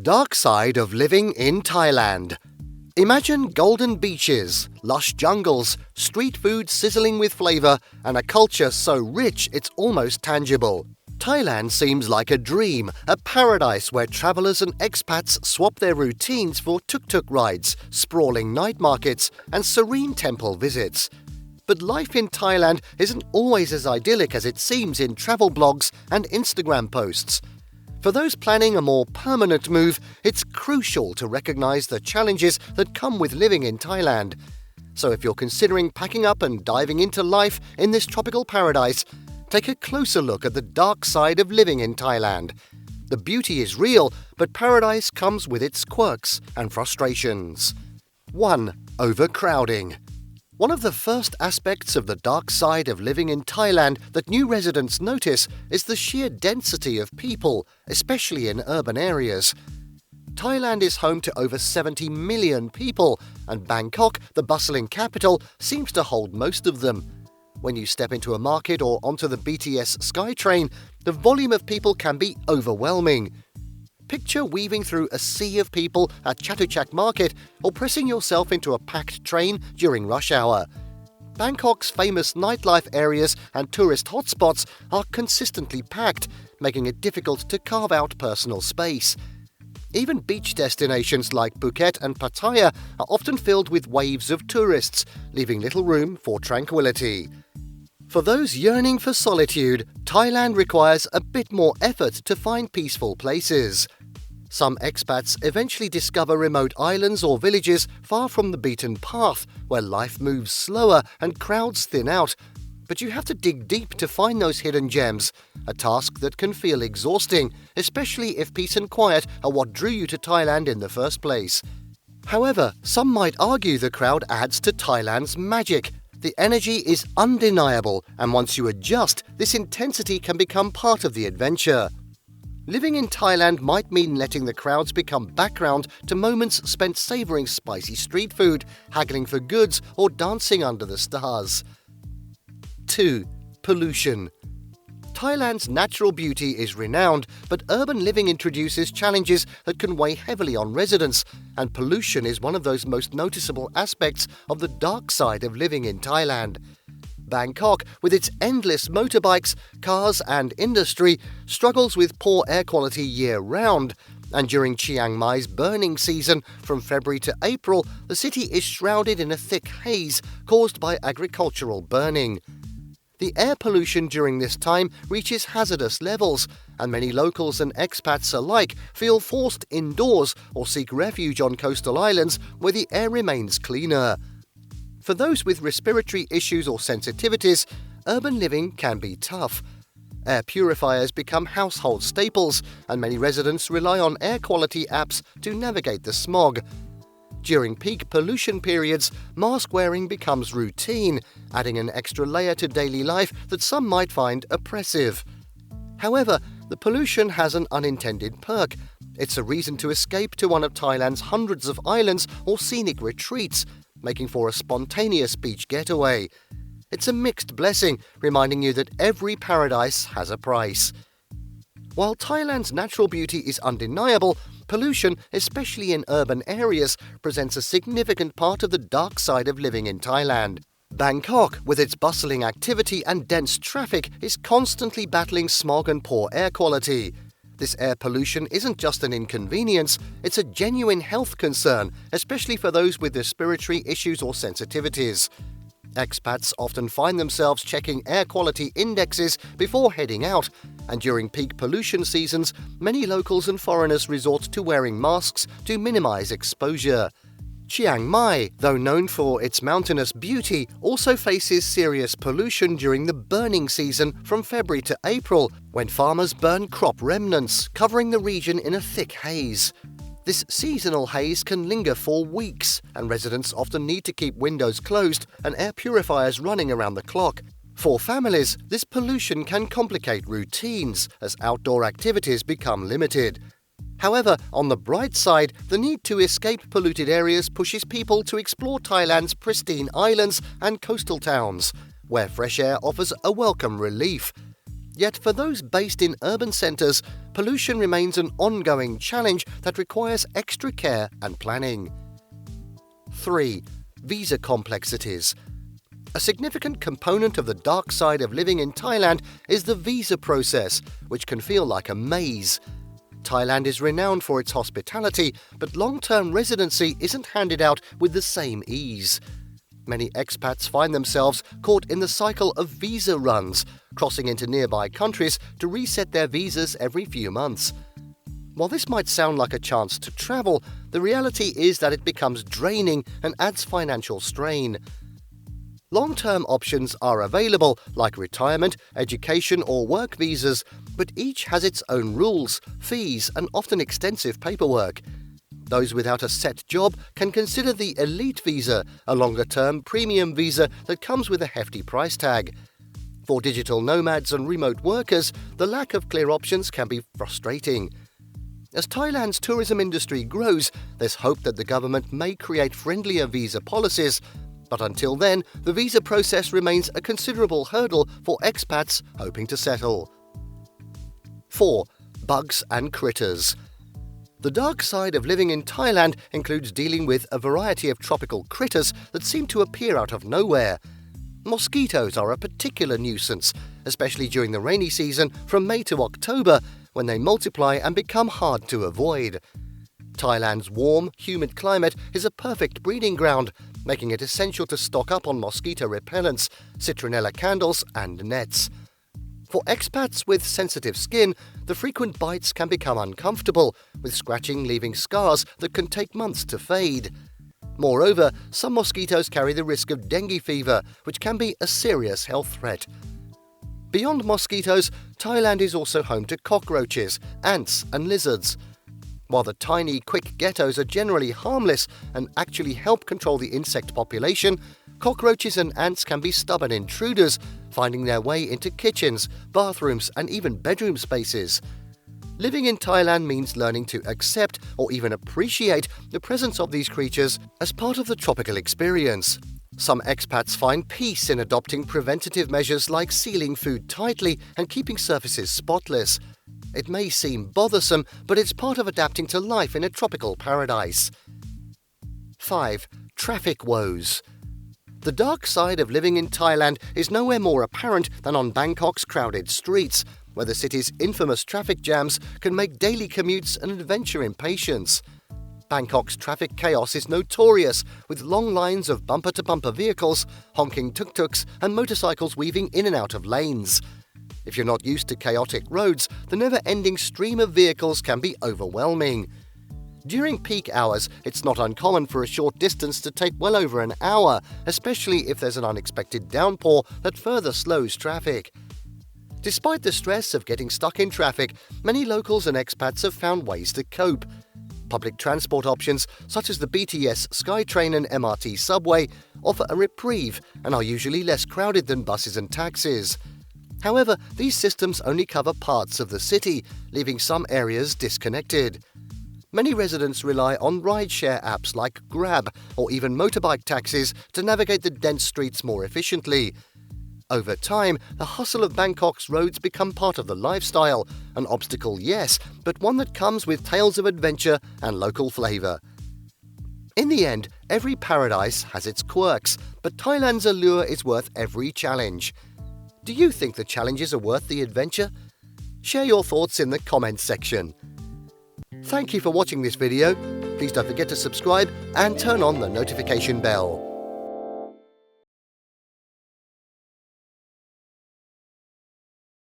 dark side of living in Thailand. Imagine golden beaches, lush jungles, street food sizzling with flavor, and a culture so rich it's almost tangible. Thailand seems like a dream, a paradise where travelers and expats swap their routines for tuk-tuk rides, sprawling night markets, and serene temple visits. But life in Thailand isn't always as idyllic as it seems in travel blogs and Instagram posts. For those planning a more permanent move, it's crucial to recognize the challenges that come with living in Thailand. So if you're considering packing up and diving into life in this tropical paradise, take a closer look at the dark side of living in Thailand. The beauty is real, but paradise comes with its quirks and frustrations. 1. Overcrowding. One of the first aspects of the dark side of living in Thailand that new residents notice is the sheer density of people, especially in urban areas. Thailand is home to over 70 million people, and Bangkok, the bustling capital, seems to hold most of them. When you step into a market or onto the BTS Skytrain, the volume of people can be overwhelming. Picture weaving through a sea of people at Chatuchak Market or pressing yourself into a packed train during rush hour. Bangkok's famous nightlife areas and tourist hotspots are consistently packed, making it difficult to carve out personal space. Even beach destinations like Phuket and Pattaya are often filled with waves of tourists, leaving little room for tranquility. For those yearning for solitude, Thailand requires a bit more effort to find peaceful places. Some expats eventually discover remote islands or villages far from the beaten path, where life moves slower and crowds thin out. But you have to dig deep to find those hidden gems, a task that can feel exhausting, especially if peace and quiet are what drew you to Thailand in the first place. However, some might argue the crowd adds to Thailand's magic. The energy is undeniable, and once you adjust, this intensity can become part of the adventure. Living in Thailand might mean letting the crowds become background to moments spent savoring spicy street food, haggling for goods, or dancing under the stars. 2. Pollution. Thailand's natural beauty is renowned, but urban living introduces challenges that can weigh heavily on residents, and pollution is one of those most noticeable aspects of the dark side of living in Thailand. Bangkok, with its endless motorbikes, cars and industry, struggles with poor air quality year-round, and during Chiang Mai's burning season from February to April, the city is shrouded in a thick haze caused by agricultural burning. The air pollution during this time reaches hazardous levels, and many locals and expats alike feel forced indoors or seek refuge on coastal islands where the air remains cleaner. For those with respiratory issues or sensitivities, urban living can be tough. Air purifiers become household staples, and many residents rely on air quality apps to navigate the smog. During peak pollution periods, mask wearing becomes routine, adding an extra layer to daily life that some might find oppressive. However, the pollution has an unintended perk. It's a reason to escape to one of Thailand's hundreds of islands or scenic retreats, making for a spontaneous beach getaway. It's a mixed blessing, reminding you that every paradise has a price. While Thailand's natural beauty is undeniable, pollution, especially in urban areas, presents a significant part of the dark side of living in Thailand. Bangkok, with its bustling activity and dense traffic, is constantly battling smog and poor air quality. This air pollution isn't just an inconvenience, it's a genuine health concern, especially for those with respiratory issues or sensitivities. Expats often find themselves checking air quality indexes before heading out, and during peak pollution seasons, many locals and foreigners resort to wearing masks to minimize exposure. Chiang Mai, though known for its mountainous beauty, also faces serious pollution during the burning season from February to April, when farmers burn crop remnants, covering the region in a thick haze. This seasonal haze can linger for weeks, and residents often need to keep windows closed and air purifiers running around the clock. For families, this pollution can complicate routines as outdoor activities become limited. However, on the bright side, the need to escape polluted areas pushes people to explore Thailand's pristine islands and coastal towns, where fresh air offers a welcome relief. Yet for those based in urban centres, pollution remains an ongoing challenge that requires extra care and planning. 3. Visa complexities. A significant component of the dark side of living in Thailand is the visa process, which can feel like a maze. Thailand is renowned for its hospitality, but long-term residency isn't handed out with the same ease. Many expats find themselves caught in the cycle of visa runs, crossing into nearby countries to reset their visas every few months. While this might sound like a chance to travel, the reality is that it becomes draining and adds financial strain. Long-term options are available, like retirement, education or work visas, but each has its own rules, fees and often extensive paperwork. Those without a set job can consider the elite visa, a longer-term premium visa that comes with a hefty price tag. For digital nomads and remote workers, the lack of clear options can be frustrating. As Thailand's tourism industry grows, there's hope that the government may create friendlier visa policies, but until then, the visa process remains a considerable hurdle for expats hoping to settle. 4. Bugs and critters. The dark side of living in Thailand includes dealing with a variety of tropical critters that seem to appear out of nowhere. Mosquitoes are a particular nuisance, especially during the rainy season from May to October, when they multiply and become hard to avoid. Thailand's warm, humid climate is a perfect breeding ground, making it essential to stock up on mosquito repellents, citronella candles and nets. For expats with sensitive skin, the frequent bites can become uncomfortable, with scratching leaving scars that can take months to fade. Moreover, some mosquitoes carry the risk of dengue fever, which can be a serious health threat. Beyond mosquitoes, Thailand is also home to cockroaches, ants and lizards. While the tiny, quick ghettos are generally harmless and actually help control the insect population, cockroaches and ants can be stubborn intruders, finding their way into kitchens, bathrooms and even bedroom spaces. Living in Thailand means learning to accept or even appreciate the presence of these creatures as part of the tropical experience. Some expats find peace in adopting preventative measures like sealing food tightly and keeping surfaces spotless. It may seem bothersome, but it's part of adapting to life in a tropical paradise. 5. Traffic woes. The dark side of living in Thailand is nowhere more apparent than on Bangkok's crowded streets, where the city's infamous traffic jams can make daily commutes an adventure in patience. Bangkok's traffic chaos is notorious, with long lines of bumper-to-bumper vehicles, honking tuk-tuks and motorcycles weaving in and out of lanes. If you're not used to chaotic roads, the never-ending stream of vehicles can be overwhelming. During peak hours, it's not uncommon for a short distance to take well over an hour, especially if there's an unexpected downpour that further slows traffic. Despite the stress of getting stuck in traffic, many locals and expats have found ways to cope. Public transport options, such as the BTS Skytrain and MRT subway, offer a reprieve and are usually less crowded than buses and taxis. However, these systems only cover parts of the city, leaving some areas disconnected. Many residents rely on rideshare apps like Grab or even motorbike taxis to navigate the dense streets more efficiently. Over time, the hustle of Bangkok's roads become part of the lifestyle, an obstacle, yes, but one that comes with tales of adventure and local flavour. In the end, every paradise has its quirks, but Thailand's allure is worth every challenge. Do you think the challenges are worth the adventure? Share your thoughts in the comments section. Thank you for watching this video. Please don't forget to subscribe and turn on the notification bell.